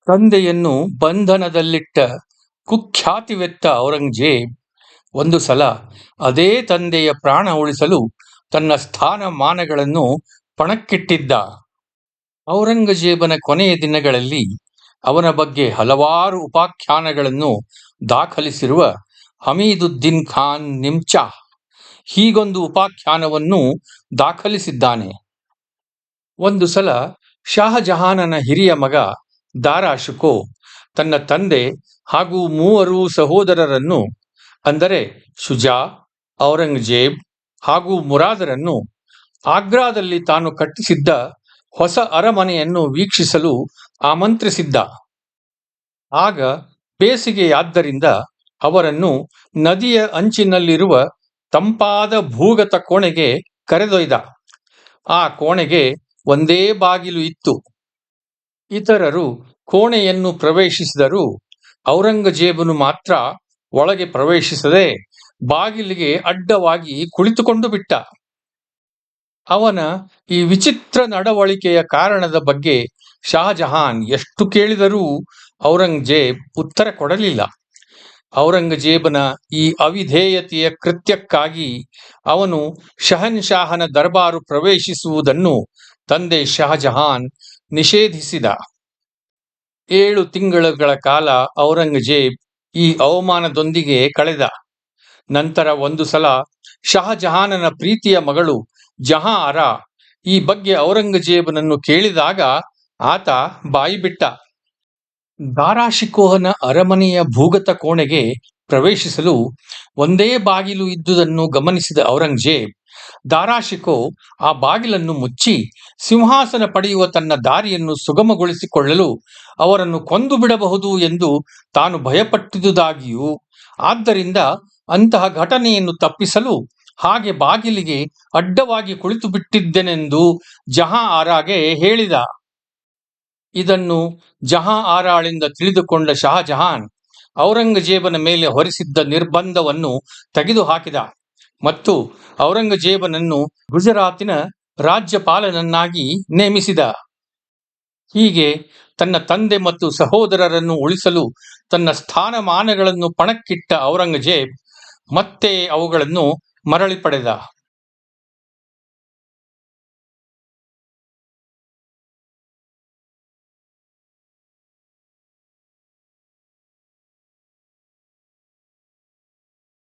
ತಂದೆಯನ್ನು ಬಂಧನದಲ್ಲಿಟ್ಟ ಕುಖ್ಯಾತಿವೆತ್ತ ಔರಂಗಜೇಬ್ ಒಂದು ಸಲ ಅದೇ ತಂದೆಯ ಪ್ರಾಣ ಉಳಿಸಲು ತನ್ನ ಸ್ಥಾನಮಾನಗಳನ್ನು ಪಣಕ್ಕಿಟ್ಟಿದ್ದ. ಔರಂಗಜೇಬನ ಕೊನೆಯ ದಿನಗಳಲ್ಲಿ ಅವನ ಬಗ್ಗೆ ಹಲವಾರು ಉಪಾಖ್ಯಾನಗಳನ್ನು ದಾಖಲಿಸಿರುವ ಹಮೀದುದ್ದೀನ್ ಖಾನ್ ನಿಮ್ಚಾ ಹೀಗೊಂದು ಉಪಾಖ್ಯಾನವನ್ನು ದಾಖಲಿಸಿದ್ದಾನೆ. ಒಂದು ಸಲ ಶಹಜಹಾನನ ಹಿರಿಯ ಮಗ ದಾರಾ ಶಿಕೋ ತನ್ನ ತಂದೆ ಹಾಗೂ 3 ಸಹೋದರರನ್ನು ಅಂದರೆ ಶುಜಾ, ಔರಂಗಜೇಬ್ ಹಾಗೂ ಮುರಾದರನ್ನು ಆಗ್ರಾದಲ್ಲಿ ತಾನು ಕಟ್ಟಿಸಿದ್ದ ಹೊಸ ಅರಮನೆಯನ್ನು ವೀಕ್ಷಿಸಲು ಆಮಂತ್ರಿಸಿದ್ದ. ಆಗ ಬೇಸಿಗೆಯಾದ್ದರಿಂದ ಅವರನ್ನು ನದಿಯ ಅಂಚಿನಲ್ಲಿರುವ ತಂಪಾದ ಭೂಗತ ಕೋಣೆಗೆ ಕರೆದೊಯ್ದ. ಆ ಕೋಣೆಗೆ ಒಂದೇ ಬಾಗಿಲು ಇತ್ತು. ಇತರರು ಕೋಣೆಯನ್ನು ಪ್ರವೇಶಿಸಿದರೂ ಔರಂಗಜೇಬನು ಮಾತ್ರ ಒಳಗೆ ಪ್ರವೇಶಿಸದೆ ಬಾಗಿಲಿಗೆ ಅಡ್ಡವಾಗಿ ಕುಳಿತುಕೊಂಡು ಬಿಟ್ಟ. ಅವನ ಈ ವಿಚಿತ್ರ ನಡವಳಿಕೆಯ ಕಾರಣದ ಬಗ್ಗೆ ಶಹಜಹಾನ್ ಎಷ್ಟು ಕೇಳಿದರೂ ಔರಂಗಜೇಬ್ ಉತ್ತರ ಕೊಡಲಿಲ್ಲ. ಔರಂಗಜೇಬನ ಈ ಅವಿಧೇಯತೆಯ ಕೃತ್ಯಕ್ಕಾಗಿ ಅವನು ಶಹನ್ಶಾಹನ ದರ್ಬಾರು ಪ್ರವೇಶಿಸುವುದನ್ನು ತಂದೆ ಶಹಜಹಾನ್ ನಿಷೇಧಿಸಿದ. 7 ತಿಂಗಳುಗಳ ಕಾಲ ಔರಂಗಜೇಬ್ ಈ ಅವಮಾನದೊಂದಿಗೆ ಕಳೆದ. ನಂತರ ಒಂದು ಸಲ ಶಹಜಹಾನನ ಪ್ರೀತಿಯ ಮಗಳು ಜಹಾಂ ಆರಾ ಈ ಬಗ್ಗೆ ಔರಂಗಜೇಬನನ್ನು ಕೇಳಿದಾಗ ಆತ ಬಾಯಿಬಿಟ್ಟ. ದಾರಾ ಶಿಕೋಹನ ಅರಮನೆಯ ಭೂಗತ ಕೋಣೆಗೆ ಪ್ರವೇಶಿಸಲು ಒಂದೇ ಬಾಗಿಲು ಇದ್ದುದನ್ನು ಗಮನಿಸಿದ ಔರಂಗಜೇಬ್ ದಾರಾ ಶಿಕೋ ಆ ಬಾಗಿಲನ್ನು ಮುಚ್ಚಿ ಸಿಂಹಾಸನ ಪಡೆಯುವ ತನ್ನ ದಾರಿಯನ್ನು ಸುಗಮಗೊಳಿಸಿಕೊಳ್ಳಲು ಅವರನ್ನು ಕೊಂದು ಬಿಡಬಹುದು ಎಂದು ತಾನು ಭಯಪಟ್ಟಿದ್ದುದಾಗಿಯೂ ಆದ್ದರಿಂದ ಅಂತಹ ಘಟನೆಯನ್ನು ತಪ್ಪಿಸಲು ಹಾಗೆ ಬಾಗಿಲಿಗೆ ಅಡ್ಡವಾಗಿ ಕುಳಿತು ಬಿಟ್ಟಿದ್ದೆನೆಂದು ಜಹಾಂ ಆರಾಗೆ ಹೇಳಿದ. ಇದನ್ನು ಜಹಾಂ ಆರಾಳಿಂದ ತಿಳಿದುಕೊಂಡ ಶಹಜಹಾನ್ ಔರಂಗಜೇಬನ ಮೇಲೆ ಹೊರಿಸಿದ್ದ ನಿರ್ಬಂಧವನ್ನು ತೆಗೆದುಹಾಕಿದ ಮತ್ತು ಔರಂಗಜೇಬನನ್ನು ಗುಜರಾತಿನ ರಾಜ್ಯಪಾಲನನ್ನಾಗಿ ನೇಮಿಸಿದ. ಹೀಗೆ ತನ್ನ ತಂದೆ ಮತ್ತು ಸಹೋದರರನ್ನು ಉಳಿಸಲು ತನ್ನ ಸ್ಥಾನಮಾನಗಳನ್ನು ಪಣಕ್ಕಿಟ್ಟ ಔರಂಗಜೇಬ್ ಮತ್ತೆ ಅವುಗಳನ್ನು ಮರಳಿ ಪಡೆದ.